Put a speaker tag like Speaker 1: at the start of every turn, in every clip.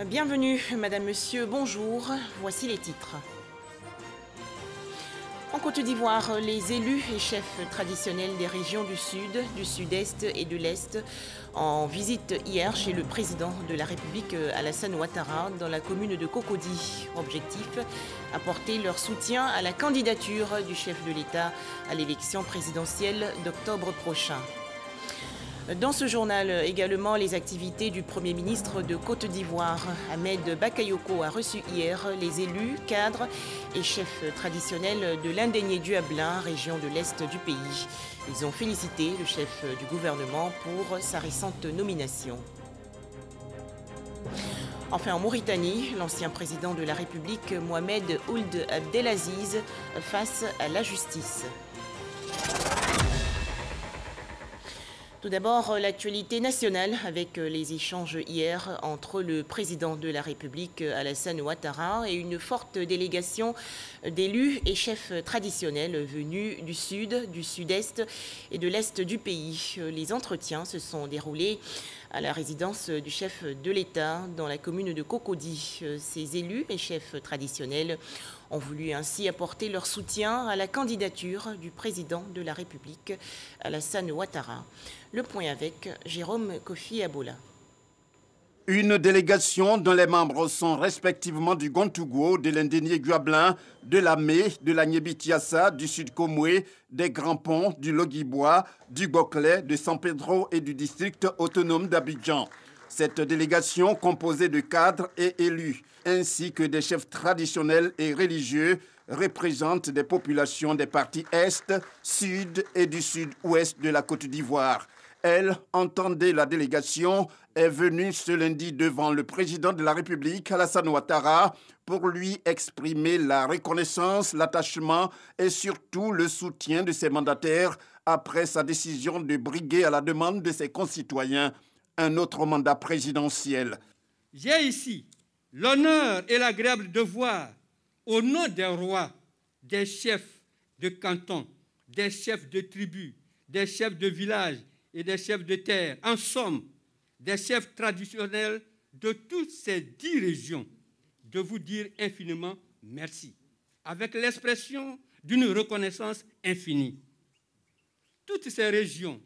Speaker 1: Bienvenue, Madame, Monsieur, bonjour. Voici les titres. En Côte d'Ivoire, les élus et chefs traditionnels des régions du Sud, du Sud-Est et de l'Est en visite hier chez le président de la République Alassane Ouattara dans la commune de Cocody. Objectif, apporter leur soutien à la candidature du chef de l'État à l'élection présidentielle d'octobre prochain. Dans ce journal également, les activités du Premier ministre de Côte d'Ivoire. Ahmed Bakayoko a reçu hier les élus, cadres et chefs traditionnels de l'Indénié du Ablin, région de l'Est du pays. Ils ont félicité le chef du gouvernement pour sa récente nomination. Enfin, en Mauritanie, l'ancien président de la République, Mohamed Ould Abdelaziz, face à la justice. Tout d'abord, l'actualité nationale avec les échanges hier entre le président de la République, Alassane Ouattara, et une forte délégation d'élus et chefs traditionnels venus du Sud, du Sud-Est et de l'Est du pays. Les entretiens se sont déroulés à la résidence du chef de l'État dans la commune de Cocody. Ces élus et chefs traditionnels ont voulu ainsi apporter leur soutien à la candidature du président de la République, Alassane Ouattara. Le point avec Jérôme Kofi Abola.
Speaker 2: Une délégation dont les membres sont respectivement du Gontougo, de l'Indénié Guablin, de la Mé, de la Nyébitiassa, du Sud Komoué, des Grands Ponts, du Logibois, du Boclet, de San Pedro et du district autonome d'Abidjan. Cette délégation, composée de cadres et élus, ainsi que des chefs traditionnels et religieux, représente des populations des parties Est, Sud et du Sud-Ouest de la Côte d'Ivoire. Elle, entendez la délégation, est venue ce lundi devant le président de la République, Alassane Ouattara, pour lui exprimer la reconnaissance, l'attachement et surtout le soutien de ses mandataires après sa décision de briguer à la demande de ses concitoyens un autre mandat présidentiel.
Speaker 3: J'ai ici l'honneur et l'agréable devoir, au nom des rois, des chefs de canton, des chefs de tribus, des chefs de village et des chefs de terre, en somme, des chefs traditionnels de toutes ces 10 régions, de vous dire infiniment merci, avec l'expression d'une reconnaissance infinie. Toutes ces régions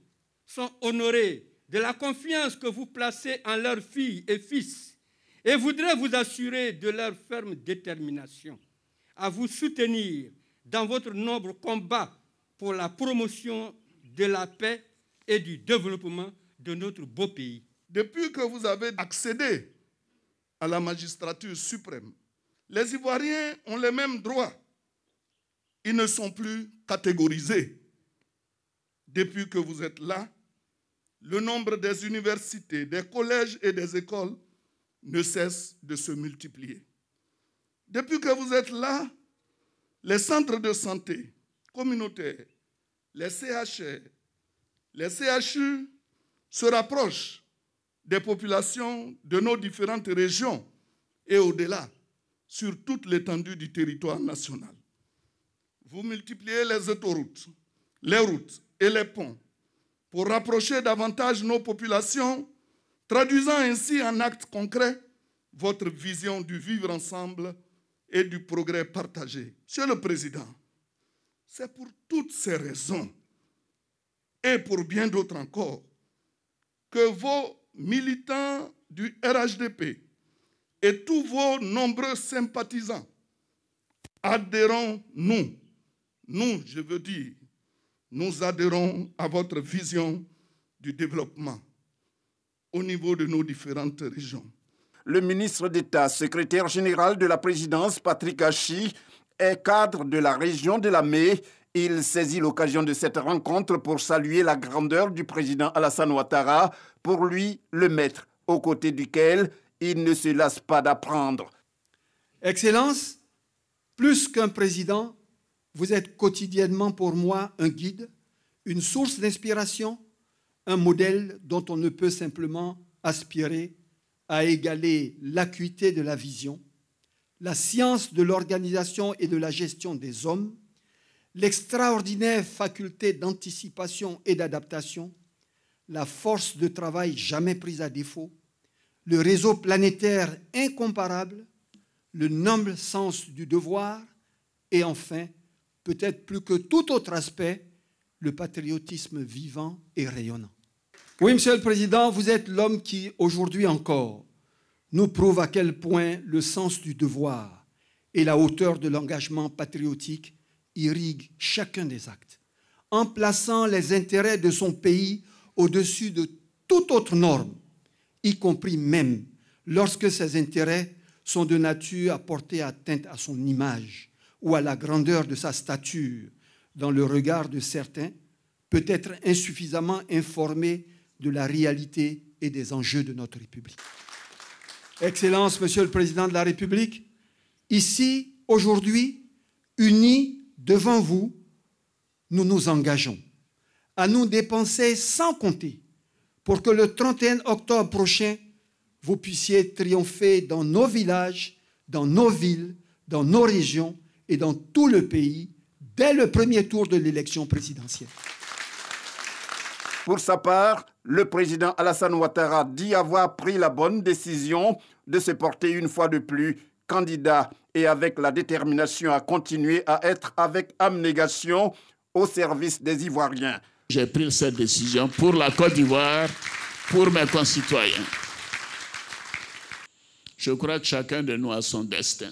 Speaker 3: sont honorées de la confiance que vous placez en leurs filles et fils et voudraient vous assurer de leur ferme détermination à vous soutenir dans votre noble combat pour la promotion de la paix et du développement de notre beau pays.
Speaker 4: Depuis que vous avez accédé à la magistrature suprême, les Ivoiriens ont les mêmes droits. Ils ne sont plus catégorisés. Depuis que vous êtes là, le nombre des universités, des collèges et des écoles ne cesse de se multiplier. Depuis que vous êtes là, les centres de santé communautaires, les CHR, les CHU se rapprochent des populations de nos différentes régions et au-delà, sur toute l'étendue du territoire national. Vous multipliez les autoroutes, les routes et les ponts pour rapprocher davantage nos populations, traduisant ainsi en actes concrets votre vision du vivre ensemble et du progrès partagé. Monsieur le Président, c'est pour toutes ces raisons et pour bien d'autres encore que vos militants du RHDP et tous vos nombreux sympathisants adhérons, je veux dire, nous adhérons à votre vision du développement au niveau de nos différentes régions.
Speaker 2: Le ministre d'État, secrétaire général de la présidence, Patrick Hachi, est cadre de la région de la Mé. Il saisit l'occasion de cette rencontre pour saluer la grandeur du président Alassane Ouattara, pour lui le maître, aux côtés duquel il ne se lasse pas d'apprendre.
Speaker 5: Excellence, plus qu'un président, vous êtes quotidiennement pour moi un guide, une source d'inspiration, un modèle dont on ne peut simplement aspirer à égaler l'acuité de la vision, la science de l'organisation et de la gestion des hommes, l'extraordinaire faculté d'anticipation et d'adaptation, la force de travail jamais prise à défaut, le réseau planétaire incomparable, le noble sens du devoir et enfin, peut-être plus que tout autre aspect, le patriotisme vivant et rayonnant. Oui, Monsieur le Président, vous êtes l'homme qui, aujourd'hui encore, nous prouve à quel point le sens du devoir et la hauteur de l'engagement patriotique irriguent chacun des actes, en plaçant les intérêts de son pays au-dessus de toute autre norme, y compris même lorsque ces intérêts sont de nature à porter atteinte à son image ou à la grandeur de sa stature, dans le regard de certains, peut-être insuffisamment informés de la réalité et des enjeux de notre République. Excellences, Monsieur le Président de la République, ici, aujourd'hui, unis devant vous, nous nous engageons à nous dépenser sans compter pour que le 31 octobre prochain, vous puissiez triompher dans nos villages, dans nos villes, dans nos régions et dans tout le pays dès le premier tour de l'élection présidentielle.
Speaker 2: Pour sa part, le président Alassane Ouattara dit avoir pris la bonne décision de se porter une fois de plus candidat et avec la détermination à continuer à être avec abnégation au service des Ivoiriens.
Speaker 6: J'ai pris cette décision pour la Côte d'Ivoire, pour mes concitoyens. Je crois que chacun de nous a son destin.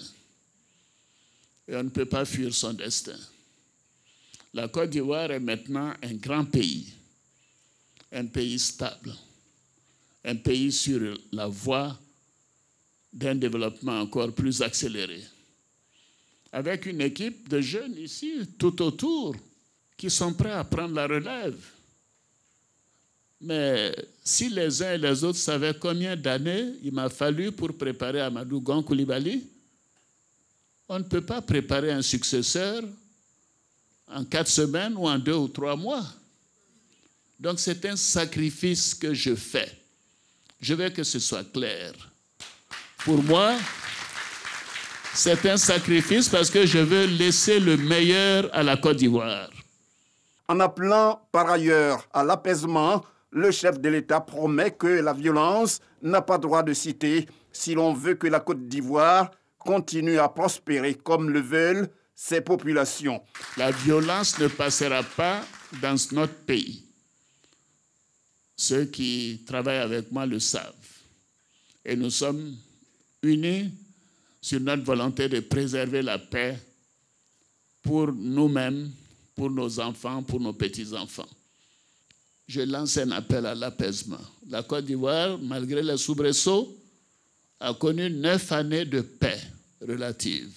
Speaker 6: Et on ne peut pas fuir son destin. La Côte d'Ivoire est maintenant un grand pays, un pays stable, un pays sur la voie d'un développement encore plus accéléré. Avec une équipe de jeunes ici, tout autour, qui sont prêts à prendre la relève. Mais si les uns et les autres savaient combien d'années il m'a fallu pour préparer Amadou Gon Coulibaly, on ne peut pas préparer un successeur en 4 semaines ou en 2 ou 3 mois. Donc c'est un sacrifice que je fais. Je veux que ce soit clair. Pour moi, c'est un sacrifice parce que je veux laisser le meilleur à la Côte d'Ivoire.
Speaker 2: En appelant par ailleurs à l'apaisement, le chef de l'État promet que la violence n'a pas droit de citer si l'on veut que la Côte d'Ivoire continue à prospérer comme le veulent ses populations.
Speaker 6: La violence ne passera pas dans notre pays. Ceux qui travaillent avec moi le savent. Et nous sommes unis sur notre volonté de préserver la paix pour nous-mêmes, pour nos enfants, pour nos petits-enfants. Je lance un appel à l'apaisement. La Côte d'Ivoire, malgré les soubresauts, a connu 9 années de paix relative.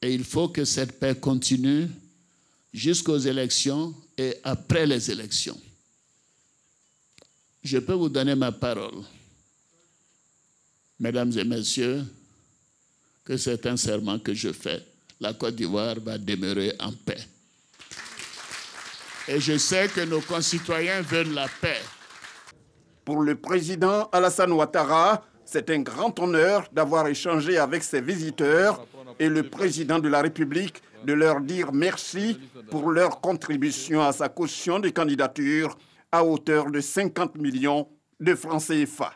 Speaker 6: Et il faut que cette paix continue jusqu'aux élections et après les élections. Je peux vous donner ma parole, mesdames et messieurs, que c'est un serment que je fais. La Côte d'Ivoire va demeurer en paix. Et je sais que nos concitoyens veulent la paix.
Speaker 2: Pour le président Alassane Ouattara, c'est un grand honneur d'avoir échangé avec ses visiteurs et le président de la République de leur dire merci pour leur contribution à sa caution de candidature à hauteur de 50 millions de francs CFA.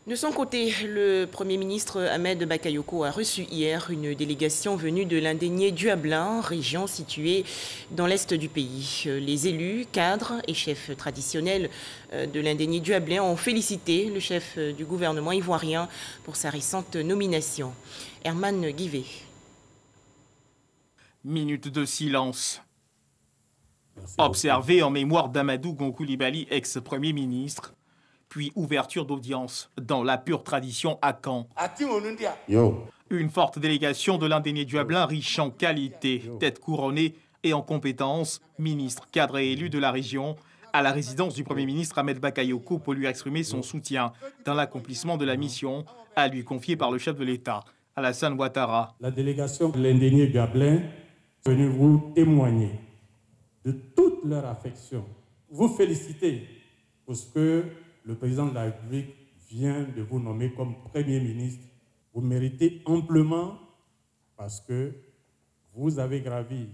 Speaker 1: De son côté, le Premier ministre Ahmed Bakayoko a reçu hier une délégation venue de l'Indénié Duablin, région située dans l'est du pays. Les élus, cadres et chefs traditionnels de l'Indénié Duablin ont félicité le chef du gouvernement ivoirien pour sa récente nomination. Herman Guivet.
Speaker 7: Minute de silence. Observé en mémoire d'Amadou Gon Coulibaly, ex-premier ministre, puis ouverture d'audience dans la pure tradition à Caen. Une forte délégation de l'Indénié Duablin riche en qualité, tête couronnée et en compétences, ministre, cadre et élu de la région, à la résidence du Premier ministre Ahmed Bakayoko pour lui exprimer son soutien dans l'accomplissement de la mission à lui confier par le chef de l'État, Alassane Ouattara.
Speaker 8: La délégation de l'Indénié Duablin est venue vous témoigner de toute leur affection, vous féliciter pour ce que le président de la République vient de vous nommer comme Premier ministre. Vous méritez amplement parce que vous avez gravi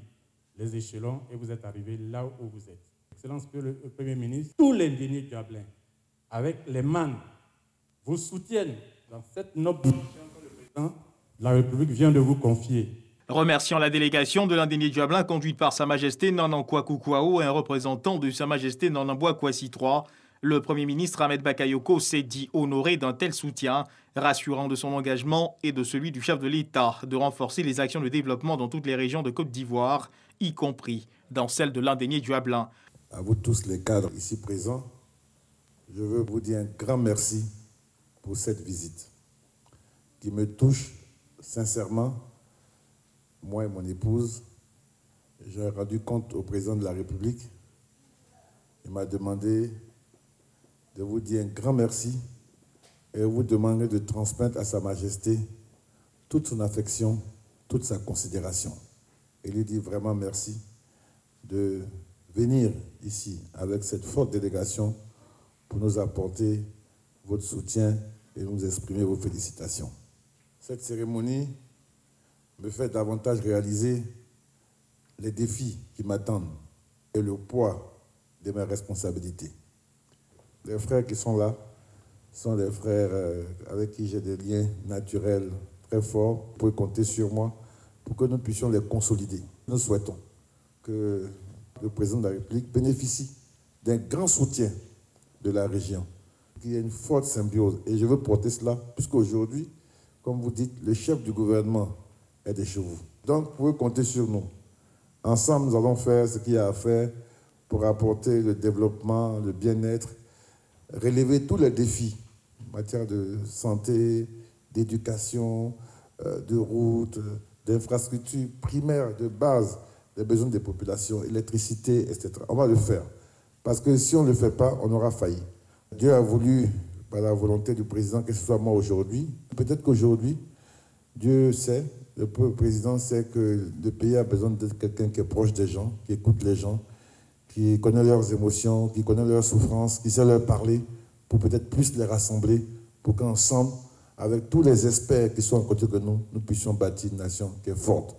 Speaker 8: les échelons et vous êtes arrivé là où vous êtes. Excellence le Premier ministre, tous les Indéniés Duablin avec les MAN, vous soutiennent dans cette noble mission que le président de la République vient de vous confier.
Speaker 7: Remerciant la délégation de l'Indénié Diablin conduite par Sa Majesté Nanankoua Koukwao et un représentant de Sa Majesté Nanamboua Kouassi III, le Premier ministre Ahmed Bakayoko s'est dit honoré d'un tel soutien, rassurant de son engagement et de celui du chef de l'État de renforcer les actions de développement dans toutes les régions de Côte d'Ivoire, y compris dans celle de l'Indénié Diablin.
Speaker 9: À vous tous les cadres ici présents, je veux vous dire un grand merci pour cette visite qui me touche sincèrement. Moi et mon épouse, j'ai rendu compte au président de la République. Il m'a demandé de vous dire un grand merci et vous demander de transmettre à Sa Majesté toute son affection, toute sa considération. Et lui dit vraiment merci de venir ici avec cette forte délégation pour nous apporter votre soutien et nous exprimer vos félicitations. Cette cérémonie me fait davantage réaliser les défis qui m'attendent et le poids de mes responsabilités. Les frères qui sont là sont des frères avec qui j'ai des liens naturels très forts. Vous pouvez compter sur moi pour que nous puissions les consolider. Nous souhaitons que le président de la République bénéficie d'un grand soutien de la région, qu'il y ait une forte symbiose. Et je veux porter cela, puisqu'aujourd'hui, comme vous dites, le chef du gouvernement est de chez vous. Donc, vous pouvez compter sur nous. Ensemble, nous allons faire ce qu'il y a à faire pour apporter le développement, le bien-être, relever tous les défis en matière de santé, d'éducation, de routes, d'infrastructures primaires, de base, des besoins des populations, électricité, etc. On va le faire. Parce que si on ne le fait pas, on aura failli. Dieu a voulu, par la volonté du président, que ce soit moi aujourd'hui. Peut-être qu'aujourd'hui, Dieu sait, le président sait que le pays a besoin d'être quelqu'un qui est proche des gens, qui écoute les gens, qui connaît leurs émotions, qui connaît leurs souffrances, qui sait leur parler, pour peut-être plus les rassembler, pour qu'ensemble, avec tous les experts qui sont à côté de nous, nous puissions bâtir une nation qui est forte.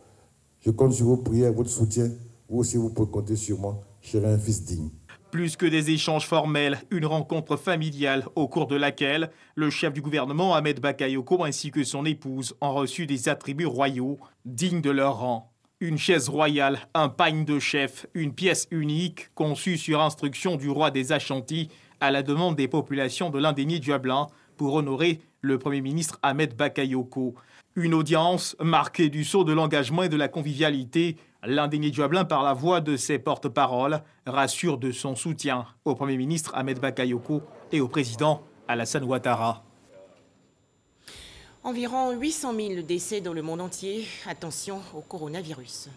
Speaker 9: Je compte sur vos prières, votre soutien. Vous aussi, vous pouvez compter sur moi. Je serai un fils digne.
Speaker 7: Plus que des échanges formels, une rencontre familiale au cours de laquelle le chef du gouvernement Ahmed Bakayoko ainsi que son épouse ont reçu des attributs royaux dignes de leur rang. Une chaise royale, un pagne de chef, une pièce unique conçue sur instruction du roi des Ashantis à la demande des populations de l'Indénié Diablin pour honorer le Premier ministre Ahmed Bakayoko. Une audience marquée du sceau de l'engagement et de la convivialité. L'Indénié Diablin, par la voix de ses porte-paroles, rassure de son soutien au Premier ministre Ahmed Bakayoko et au président Alassane Ouattara.
Speaker 1: Environ 800 000 décès dans le monde entier. Attention au coronavirus.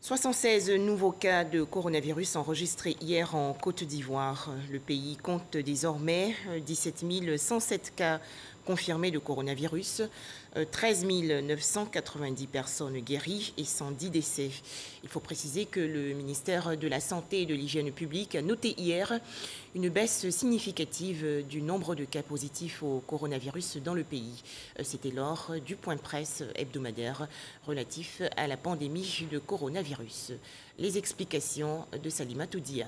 Speaker 1: « 76 nouveaux cas de coronavirus enregistrés hier en Côte d'Ivoire. Le pays compte désormais 17 107 cas confirmés de coronavirus, 13 990 personnes guéries et 110 décès. Il faut préciser que le ministère de la Santé et de l'Hygiène publique a noté hier une baisse significative du nombre de cas positifs au coronavirus dans le pays. C'était lors du point presse hebdomadaire relatif à la pandémie de coronavirus. Les explications de Salima Toudia.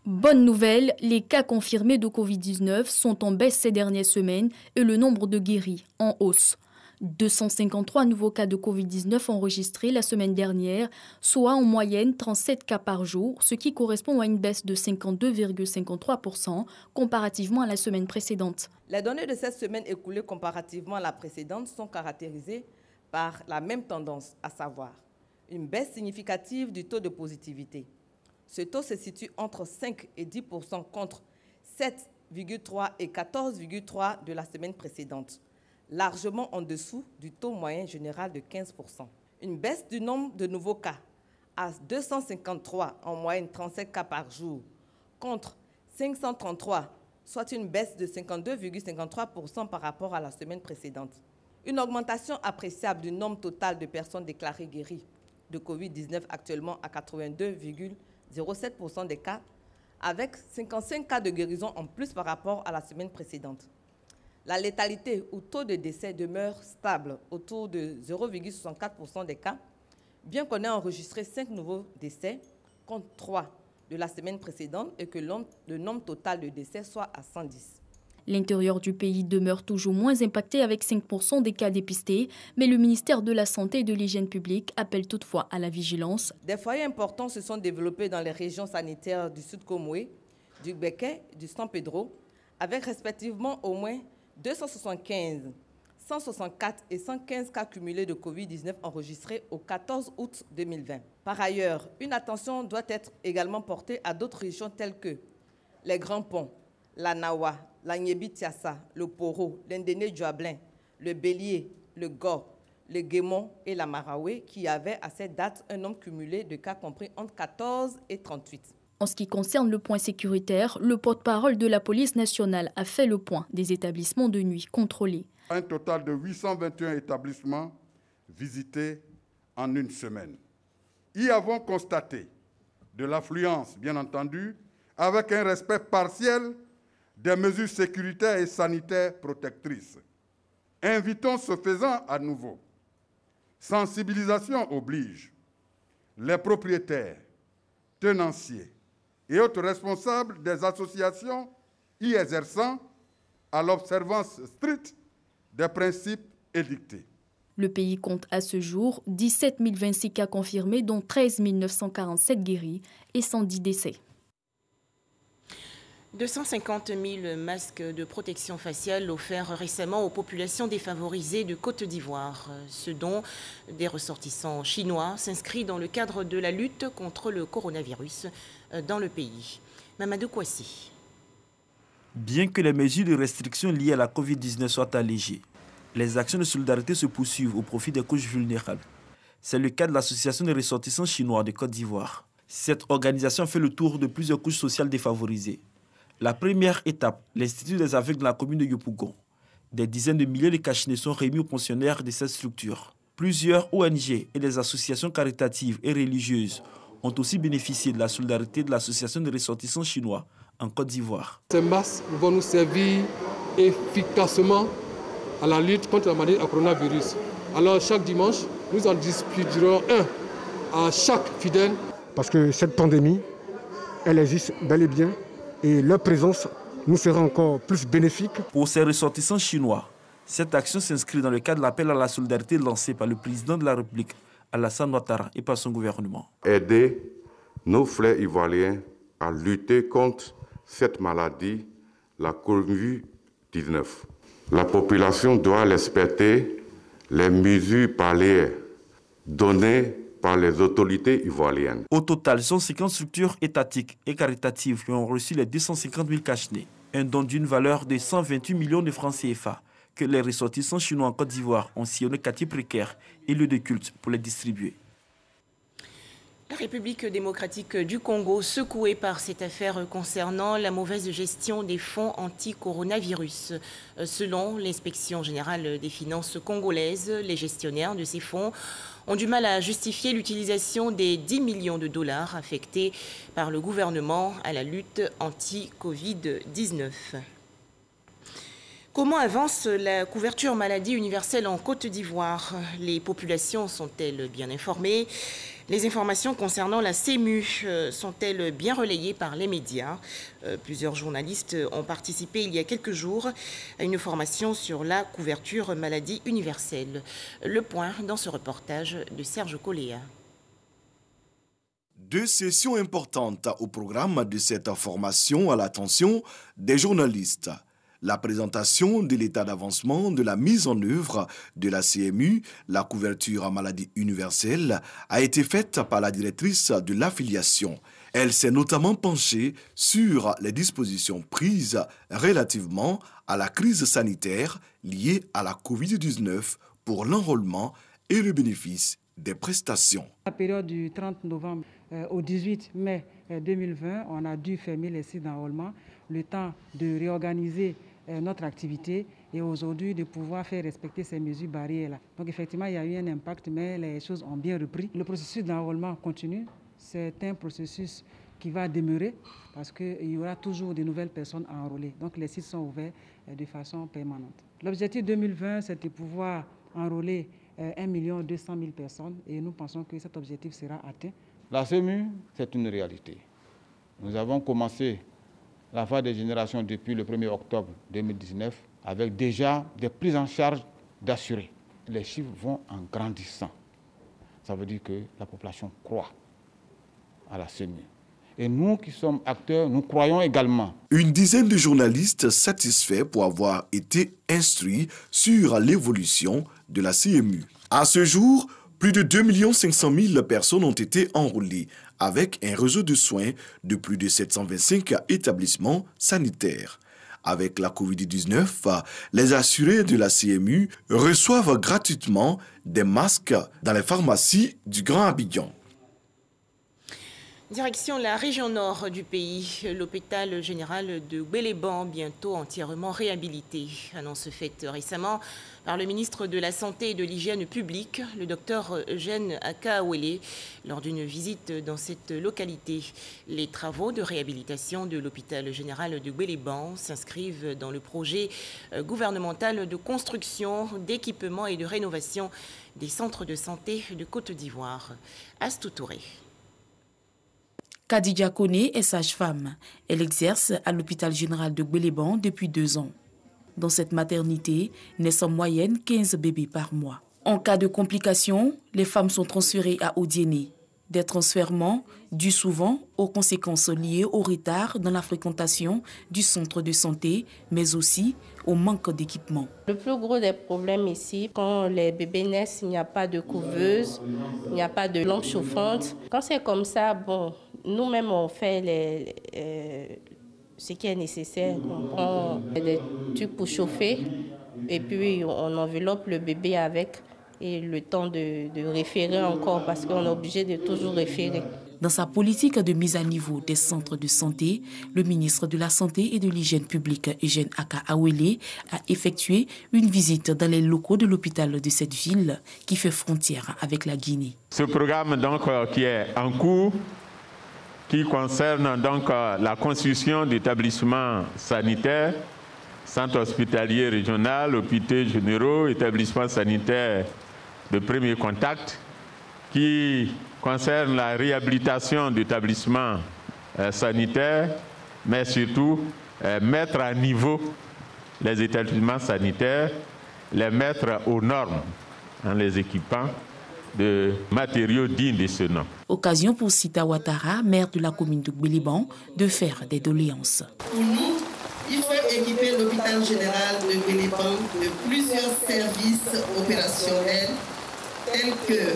Speaker 10: Bonne nouvelle, les cas confirmés de Covid-19 sont en baisse ces dernières semaines et le nombre de guéris en hausse. 253 nouveaux cas de Covid-19 enregistrés la semaine dernière, soit en moyenne 37 cas par jour, ce qui correspond à une baisse de 52,53% comparativement à la semaine précédente.
Speaker 11: Les données de cette semaine écoulée comparativement à la précédente sont caractérisées par la même tendance, à savoir une baisse significative du taux de positivité. Ce taux se situe entre 5 et 10% contre 7,3 et 14,3 de la semaine précédente, largement en dessous du taux moyen général de 15%. Une baisse du nombre de nouveaux cas à 253, en moyenne 37 cas par jour, contre 533, soit une baisse de 52,53% par rapport à la semaine précédente. Une augmentation appréciable du nombre total de personnes déclarées guéries de Covid-19 actuellement à 82,07% des cas, avec 55 cas de guérison en plus par rapport à la semaine précédente. La létalité ou taux de décès demeure stable autour de 0,64% des cas, bien qu'on ait enregistré 5 nouveaux décès contre 3 de la semaine précédente et que le nombre total de décès soit à 110.
Speaker 10: L'intérieur du pays demeure toujours moins impacté avec 5% des cas dépistés, mais le ministère de la Santé et de l'Hygiène publique appelle toutefois à la vigilance.
Speaker 11: Des foyers importants se sont développés dans les régions sanitaires du Sud Komoué, du Béké, du San Pedro, avec respectivement au moins 275, 164 et 115 cas cumulés de Covid-19 enregistrés au 14 août 2020. Par ailleurs, une attention doit être également portée à d'autres régions telles que les Grands Ponts, la Nawa, la Nyébi-Tiassa, le Poro, l'Indéné-Djuablin, le Bélier, le Go, le Guémon et la Maraoué, qui avaient à cette date un nombre cumulé de cas compris entre 14 et 38.
Speaker 10: En ce qui concerne le point sécuritaire, le porte-parole de la police nationale a fait le point des établissements de nuit contrôlés.
Speaker 12: Un total de 821 établissements visités en une semaine. Y avons constaté de l'affluence, bien entendu, avec un respect partiel des mesures sécuritaires et sanitaires protectrices. Invitons ce faisant à nouveau. Sensibilisation oblige. Les propriétaires, tenanciers et autres responsables des associations y exerçant à l'observance stricte des principes édictés.
Speaker 10: Le pays compte à ce jour 17 026 cas confirmés, dont 13 947 guéris et 110 décès.
Speaker 1: 250 000 masques de protection faciale offerts récemment aux populations défavorisées de Côte d'Ivoire. Ce don des ressortissants chinois s'inscrit dans le cadre de la lutte contre le coronavirus dans le pays. Mamadou Kouassi.
Speaker 13: Bien que les mesures de restriction liées à la Covid-19 soient allégées, les actions de solidarité se poursuivent au profit des couches vulnérables. C'est le cas de l'Association des ressortissants chinois de Côte d'Ivoire. Cette organisation fait le tour de plusieurs couches sociales défavorisées. La première étape, l'Institut des aveugles de la commune de Yopougon. Des dizaines de milliers de cachinets sont remis aux pensionnaires de cette structure. Plusieurs ONG et des associations caritatives et religieuses ont aussi bénéficié de la solidarité de l'Association des ressortissants chinois en Côte d'Ivoire.
Speaker 14: Ces masques vont nous servir efficacement à la lutte contre la maladie à coronavirus. Alors chaque dimanche, nous en distribuerons un à chaque fidèle.
Speaker 15: Parce que cette pandémie, elle existe bel et bien et leur présence nous sera encore plus bénéfique.
Speaker 13: Pour ces ressortissants chinois, cette action s'inscrit dans le cadre de l'appel à la solidarité lancé par le président de la République, Alassane Ouattara, et par son gouvernement.
Speaker 16: Aider nos frères ivoiriens à lutter contre cette maladie, la Covid-19. La population doit respecter les mesures barrières données par les autorités ivoiriennes.
Speaker 13: Au total, 150 structures étatiques et caritatives qui ont reçu les 250 000 cachenets, un don d'une valeur de 128 millions de francs CFA que les ressortissants chinois en Côte d'Ivoire ont sillonné quartiers précaires et lieux de culte pour les distribuer.
Speaker 1: La République démocratique du Congo, secouée par cette affaire concernant la mauvaise gestion des fonds anti-coronavirus. Selon l'inspection générale des finances congolaises, les gestionnaires de ces fonds ont du mal à justifier l'utilisation des 10 millions de dollars affectés par le gouvernement à la lutte anti-Covid-19. Comment avance la couverture maladie universelle en Côte d'Ivoire? Les populations sont-elles bien informées? Les informations concernant la CEMU sont-elles bien relayées par les médias? Plusieurs journalistes ont participé il y a quelques jours à une formation sur la couverture maladie universelle. Le point dans ce reportage de Serge Coléa.
Speaker 17: Deux sessions importantes au programme de cette formation à l'attention des journalistes. La présentation de l'état d'avancement de la mise en œuvre de la CMU, la couverture en maladie universelle, a été faite par la directrice de l'affiliation. Elle s'est notamment penchée sur les dispositions prises relativement à la crise sanitaire liée à la Covid-19 pour l'enrôlement et le bénéfice des prestations.
Speaker 18: La période du 30 novembre au 18 mai 2020, on a dû fermer les sites d'enrôlement, le temps de réorganiser notre activité et aujourd'hui de pouvoir faire respecter ces mesures barrières-là. Donc effectivement, il y a eu un impact, mais les choses ont bien repris. Le processus d'enrôlement continue. C'est un processus qui va demeurer parce qu'il y aura toujours de nouvelles personnes à enrôler. Donc les sites sont ouverts de façon permanente. L'objectif 2020, c'est de pouvoir enrôler 1 200 000 personnes et nous pensons que cet objectif sera atteint.
Speaker 19: La CEMU, c'est une réalité. Nous avons commencé la phase des générations depuis le 1er octobre 2019 avec déjà des prises en charge d'assurés. Les chiffres vont en grandissant. Ça veut dire que la population croit à la CEMU. Et nous qui sommes acteurs, nous croyons également.
Speaker 17: Une dizaine de journalistes satisfaits pour avoir été instruits sur l'évolution de la CMU. À ce jour, plus de 2 500 000 personnes ont été enrôlées avec un réseau de soins de plus de 725 établissements sanitaires. Avec la Covid-19, les assurés de la CMU reçoivent gratuitement des masques dans les pharmacies du Grand Abidjan.
Speaker 1: Direction la région nord du pays, l'hôpital général de Gbéléban, bientôt entièrement réhabilité. Annonce faite récemment par le ministre de la Santé et de l'Hygiène publique, le docteur Eugène Akaawele, lors d'une visite dans cette localité. Les travaux de réhabilitation de l'hôpital général de Gbéléban s'inscrivent dans le projet gouvernemental de construction, d'équipement et de rénovation des centres de santé de Côte d'Ivoire. Astou Touré.
Speaker 20: Khadija Kone est sage-femme. Elle exerce à l'hôpital général de Gbéléban depuis 2 ans. Dans cette maternité, naissent en moyenne 15 bébés par mois. En cas de complications, les femmes sont transférées à Odiéné. Des transfèrements dus souvent aux conséquences liées au retard dans la fréquentation du centre de santé, mais aussi au manque d'équipement.
Speaker 21: Le plus gros des problèmes ici, quand les bébés naissent, il n'y a pas de couveuse, il n'y a pas de lampe chauffante. Quand c'est comme ça, bon, nous-mêmes on fait ce qui est nécessaire. On prend des tubes pour chauffer et puis on enveloppe le bébé avec. Et le temps de référer encore parce qu'on est obligé de toujours référer.
Speaker 20: Dans sa politique de mise à niveau des centres de santé, le ministre de la Santé et de l'Hygiène publique, Eugène Akaawele, a effectué une visite dans les locaux de l'hôpital de cette ville qui fait frontière avec la Guinée.
Speaker 22: Ce programme donc, qui est en cours, qui concerne donc la construction d'établissements sanitaires, centres hospitaliers régionaux, hôpitaux généraux, établissements sanitaires de premier contact, qui concerne la réhabilitation d'établissements sanitaires, mais surtout mettre à niveau les établissements sanitaires, les mettre aux normes en les équipant de matériaux dignes de ce nom.
Speaker 20: Occasion pour Sita Ouattara, maire de la commune de Gbéléban, de faire des doléances.
Speaker 23: Pour nous, il faut équiper l'hôpital général de Gbéléban de plusieurs services opérationnels tels que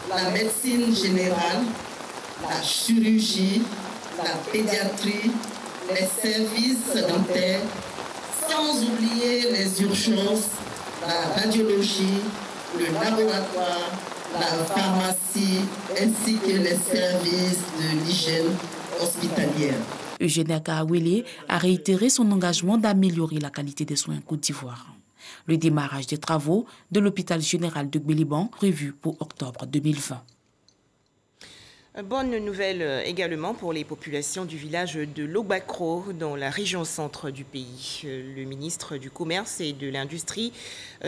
Speaker 23: la médecine générale, la chirurgie, la pédiatrie, les services dentaires, sans oublier les urgences, la radiologie, le laboratoire, la pharmacie ainsi que les services de l'hygiène hospitalière.
Speaker 20: Eugène Akaawele a réitéré son engagement d'améliorer la qualité des soins en Côte d'Ivoire. Le démarrage des travaux de l'hôpital général de Gbéléban prévu pour octobre 2020.
Speaker 1: Bonne nouvelle également pour les populations du village de Lobakro dans la région centre du pays. Le ministre du Commerce et de l'Industrie,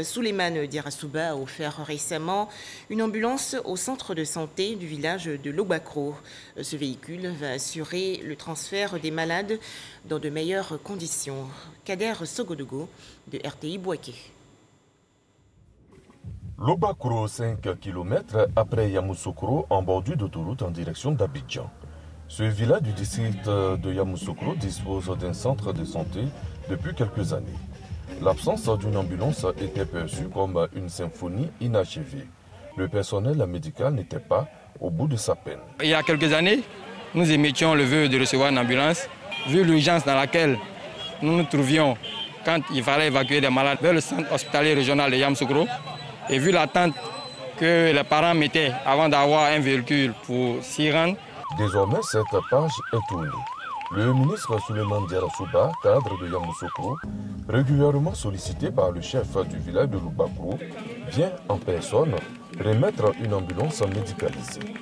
Speaker 1: Souleymane Diarrassouba, a offert récemment une ambulance au centre de santé du village de Lobakro. Ce véhicule va assurer le transfert des malades dans de meilleures conditions. Kader Sogodogo de RTI Bouaké.
Speaker 24: Lobakro, 5 km après Yamoussoukro, en bordure d'autoroute en direction d'Abidjan. Ce village du district de Yamoussoukro dispose d'un centre de santé depuis quelques années. L'absence d'une ambulance était perçue comme une symphonie inachevée. Le personnel médical n'était pas au bout de sa peine.
Speaker 25: Il y a quelques années, nous émettions le vœu de recevoir une ambulance, vu l'urgence dans laquelle nous nous trouvions quand il fallait évacuer des malades vers le centre hospitalier régional de Yamoussoukro. Et vu l'attente que les parents mettaient avant d'avoir un véhicule pour s'y rendre.
Speaker 24: Désormais, cette page est tournée. Le ministre Souleymane Diarrassouba, cadre de Yamoussoukro, régulièrement sollicité par le chef du village de Lobakro, vient en personne remettre une ambulance médicalisée.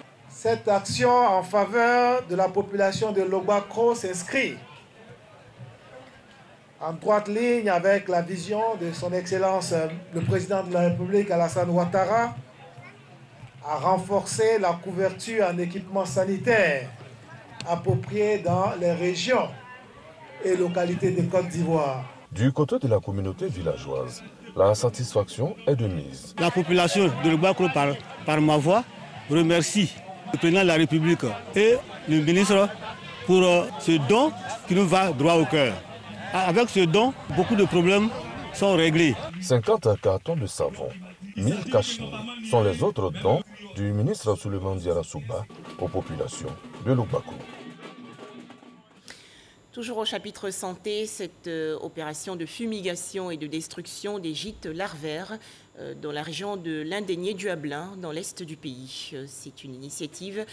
Speaker 2: Cette action en faveur de la population de Lobakro s'inscrit en droite ligne avec la vision de son Excellence le Président de la République Alassane Ouattara à renforcer la couverture en équipements sanitaires appropriés dans les régions et localités de Côte d'Ivoire.
Speaker 24: Du côté de la communauté villageoise, la satisfaction est de mise.
Speaker 3: La population de Lobakro, par ma voix, remercie le président de la République et le ministre pour ce don qui nous va droit au cœur. Avec ce don, beaucoup de problèmes sont réglés.
Speaker 24: 50 cartons de savon, 1000 cachemires sont les autres dons du ministre Souleymane Diarra Souba aux populations de Lobakro.
Speaker 1: Toujours au chapitre santé, cette opération de fumigation et de destruction des gîtes larvaires dans la région de l'Indénié-du-Ablin, dans l'est du pays. C'est une initiative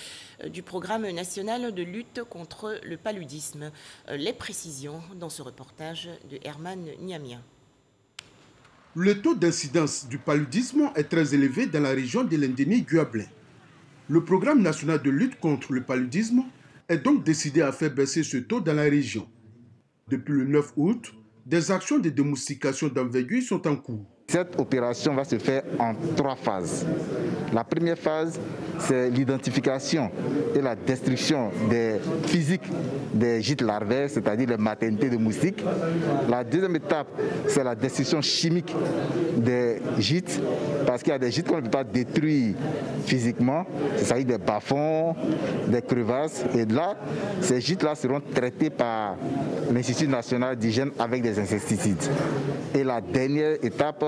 Speaker 1: du programme national de lutte contre le paludisme. Les précisions dans ce reportage de Herman Niamien.
Speaker 4: Le taux d'incidence du paludisme est très élevé dans la région de l'Indénié-du-Ablin. Le programme national de lutte contre le paludisme est donc décidé à faire baisser ce taux dans la région. Depuis le 9 août, des actions de démoustication d'envergure sont en cours.
Speaker 5: Cette opération va se faire en 3 phases. La première phase, c'est l'identification et la destruction physique des gîtes larvaires, c'est-à-dire les maternités de moustiques. La deuxième étape, c'est la destruction chimique des gîtes, parce qu'il y a des gîtes qu'on ne peut pas détruire physiquement, c'est-à-dire des bas-fonds, des crevasses. Et là, ces gîtes-là seront traités par l'Institut national d'hygiène avec des insecticides. Et la dernière étape,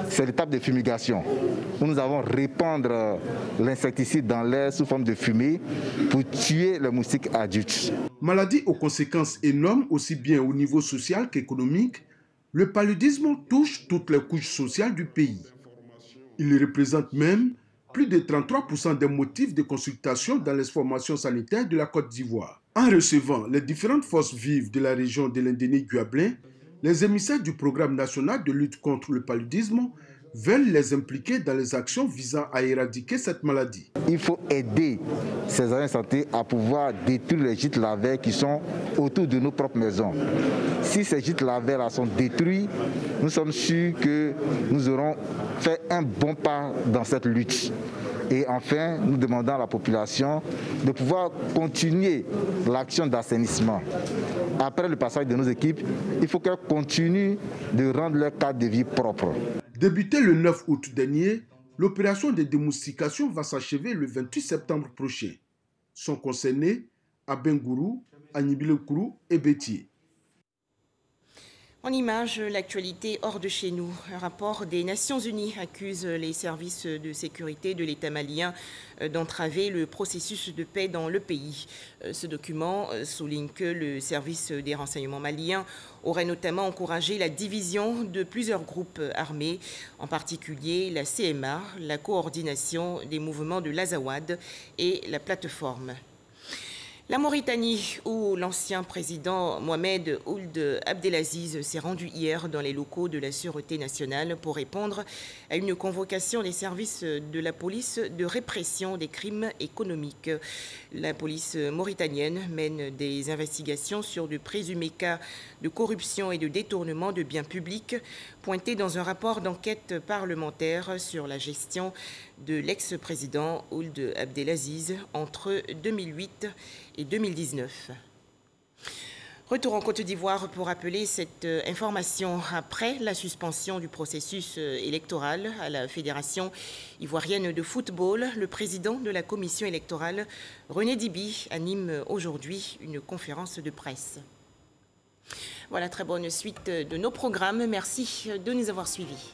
Speaker 5: c'est l'étape de fumigation, où nous allons répandre l'insecticide dans l'air sous forme de fumée pour tuer les moustiques adultes.
Speaker 4: Maladie aux conséquences énormes aussi bien au niveau social qu'économique, le paludisme touche toutes les couches sociales du pays. Il représente même plus de 33% des motifs de consultation dans les formations sanitaires de la Côte d'Ivoire. En recevant les différentes forces vives de la région de l'Indénié-du-Ablin, les émissaires du programme national de lutte contre le paludisme veulent les impliquer dans les actions visant à éradiquer cette maladie.
Speaker 5: Il faut aider ces agents de santé à pouvoir détruire les gîtes larvaires qui sont autour de nos propres maisons. Si ces gîtes larvaires sont détruits, nous sommes sûrs que nous aurons fait un bon pas dans cette lutte. Et enfin, nous demandons à la population de pouvoir continuer l'action d'assainissement. Après le passage de nos équipes, il faut qu'elles continuent de rendre leur cadre de vie propre.
Speaker 4: Débutée le 9 août dernier, l'opération de démoustication va s'achever le 28 septembre prochain. Sont concernés Abengourou, Anibilekourou et Bétier.
Speaker 1: En image, l'actualité hors de chez nous. Un rapport des Nations Unies accuse les services de sécurité de l'État malien d'entraver le processus de paix dans le pays. Ce document souligne que le service des renseignements maliens aurait notamment encouragé la division de plusieurs groupes armés, en particulier la CMA, la coordination des mouvements de l'Azawad et la plateforme. La Mauritanie, où l'ancien président Mohamed Ould Abdelaziz s'est rendu hier dans les locaux de la Sûreté nationale pour répondre à une convocation des services de la police de répression des crimes économiques. La police mauritanienne mène des investigations sur de présumés cas de corruption et de détournement de biens publics pointés dans un rapport d'enquête parlementaire sur la gestion de l'ex-président Ould Abdelaziz entre 2008 et 2019. Retour en Côte d'Ivoire pour rappeler cette information. Après la suspension du processus électoral à la Fédération ivoirienne de football, le président de la commission électorale, René Dibi, anime aujourd'hui une conférence de presse. Voilà, très bonne suite de nos programmes. Merci de nous avoir suivis.